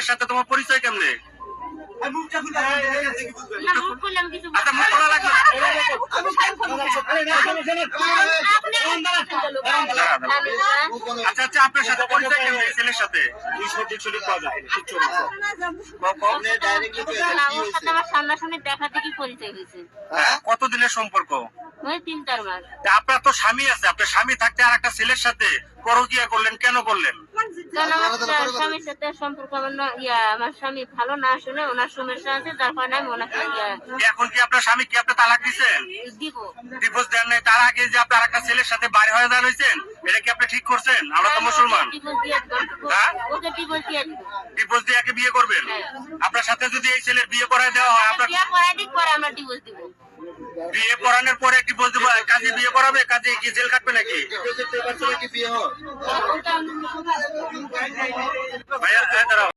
ছেলের সাথে তোমার পরিচয় কেমনে? আচ্ছা, মুখ খোলা লাগবে না। আচ্ছা আচ্ছা, আপনার সাথে পরিচয় কেমনে ছেলের সাথে? আমার সামনাসামনি দেখা দেখি পরিচয় হয়েছে। কতদিনের সম্পর্ক? ওই 3-4 মাস। আপনার তো স্বামী আছে, আপনার স্বামী থাকতে আর একটা ছেলের সাথে পরকীয়া করলেন, কেন করলেন? কারণ আমার স্বামীর সাথে সম্পর্ক আমার স্বামী ভালো না, আসলে ওনার সমস্যা আছে, যার কারণে আমি ওনাকে এখন কি আপনার স্বামী কি আপনি তালাক দিচ্ছেন? দিব। ডিভোর্স দেন নাই? তার আগে যে আপনি আরেকটা ছেলের সাথে বাইরে হয়ে যান হয়েছেন, এটা কি আপনি ঠিক করছেন? আমরা তো মুসলমান। হ্যাঁ, ওকে ডিভোর্স দিয়ে দিব। ডিভোর্স দিয়ে একে বিয়ে করবেন? আপনার সাথে যদি এই ছেলের বিয়ে করায় দেওয়া হয়, আপনার বিয়ে করাই দিক পরে আমরা ডিভোর্স দিব। বিয়ে পড়ানোর পরে ডিভোর্স দিব? কাজে বিয়ে করাবে, কাজে কি জেল কাটবে নাকি? বিয়ে হয় ভাইয়া দাঁড়াও।